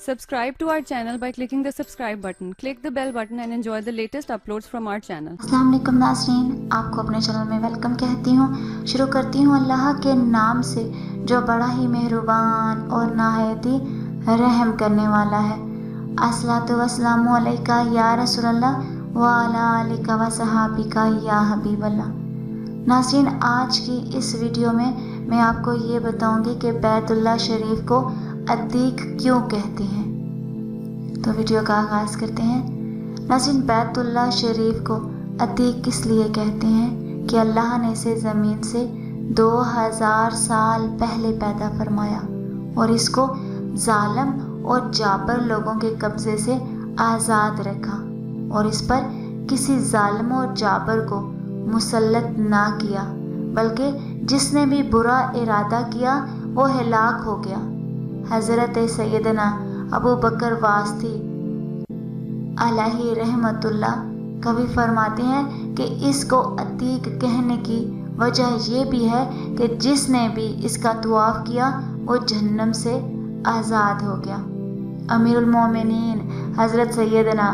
Subscribe to our channel by clicking the subscribe button. Click the bell button and enjoy the latest uploads from our channel. अस्सलाम वालेकुम नाज़रीन, आपको अपने channel में welcome कहती हूँ। शुरू करती हूँ अल्लाह के नाम से जो बड़ा ही मेहरबान और नहायत ही रहम करने वाला है। अस्सलातु वस्सलामु अलैका या रसूलल्लाह व अला आलिका व सहाबिका या हबीबल्लाह। नाज़रीन, आज की इस वीडियो में मैं आपको ये बताऊंगी कि बैतुल्लाह शरीफ को अतीक क्यों कहते हैं। तो वीडियो का आगाज़ करते हैं। नाज़रीन, बैतुल्लाह शरीफ को अतीक किस लिए कहते हैं कि अल्लाह ने इसे ज़मीन से 2000 साल पहले पैदा फरमाया और इसको जालिम और जाबर लोगों के कब्ज़े से आज़ाद रखा और इस पर किसी जालिम और जाबर को मुसल्लत ना किया, बल्कि जिसने भी बुरा इरादा किया वो हलाक हो गया। हज़रत सैयदना अबू बकर वास्ती अलैहि रहमतुल्लाह कवि फरमाते हैं कि इसको अतीक कहने की वजह ये भी है कि जिसने भी इसका तवाफ़ किया वो जहन्नम से आज़ाद हो गया। अमीरुल मोमिनीन हज़रत सैयदना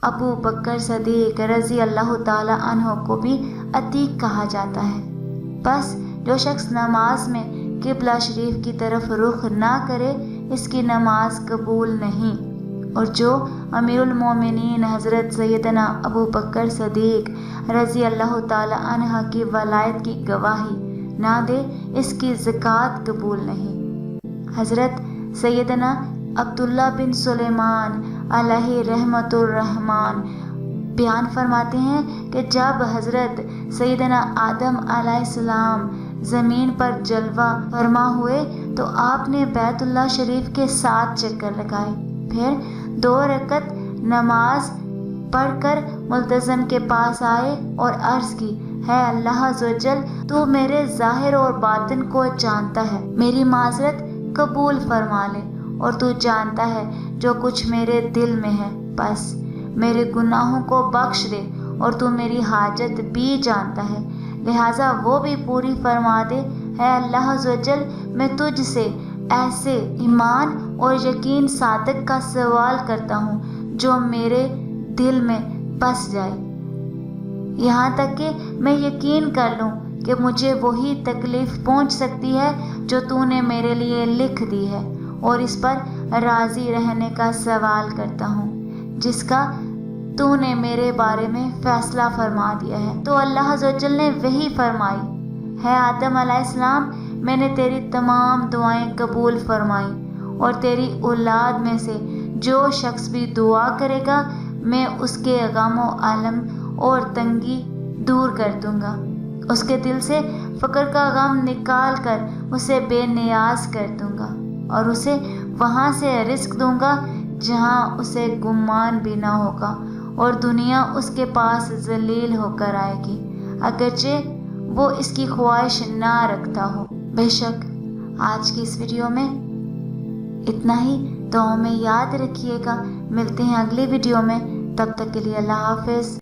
अबू बकर सदीक रज़ी अल्लाह ताला अन्हो को भी अतीक कहा जाता है। बस जो शख्स नमाज में किबला शरीफ की तरफ रुख ना करे इसकी नमाज कबूल नहीं, और जो अमीरुल मोमिनीन हज़रत सैयदना अबू बकर सदीक रज़ी अल्लाह ताला अन्हा की वलायत की गवाही ना दे इसकी ज़कात कबूल नहीं। हज़रत सैयदना अब्दुल्ला बिन सुलेमान अलैहि रहमतुर रहमान बयान फरमाते हैं कि जब हज़रत सैयदना आदम अलैहिस्सलाम ज़मीन पर जलवा फरमा हुए तो आपने बैतुल्लाह शरीफ के 7 चक्कर लगाए, फिर 2 रकत नमाज पढ़कर मुल्तज़म के पास आए और अर्ज़ की, है अल्लाह अज़्ज़वजल, तू मेरे ज़ाहिर और बातिन को जानता है, मेरी माज़रत कबूल फरमा ले, और तू जानता है जो कुछ मेरे दिल में है, बस मेरे गुनाहों को बख्श दे, और तू मेरी हाजत भी जानता है, लिहाजा वो भी पूरी फरमा दे। है अल्लाह अज़्ज़वजल, मैं तुझसे ऐसे ईमान और यकीन सादक का सवाल करता हूँ जो मेरे दिल में बस जाए, यहाँ तक कि मैं यकीन कर लूँ कि मुझे वही तकलीफ़ पहुँच सकती है जो तूने मेरे लिए लिख दी है, और इस पर राज़ी रहने का सवाल करता हूँ जिसका तूने मेरे बारे में फ़ैसला फरमा दिया है। तो अल्लाह अज़्ज़वजल ने वही फरमाई, है आदम अलैहिस्सलाम, मैंने तेरी तमाम दुआएं कबूल फरमाई और तेरी औलाद में से जो शख्स भी दुआ करेगा मैं उसके गम व अलम और तंगी दूर कर दूंगा, उसके दिल से फ़क्र का गम निकाल कर उसे बेनियाज कर दूंगा और उसे वहाँ से रिस्क दूंगा जहाँ उसे गुमान भी ना होगा, और दुनिया उसके पास ज़लील होकर आएगी अगरचे वो इसकी ख्वाहिश ना रखता हो। बेशक आज की इस वीडियो में इतना ही, दुआओं में याद रखिएगा। मिलते हैं अगली वीडियो में, तब तक के लिए अल्लाह हाफ़िज़।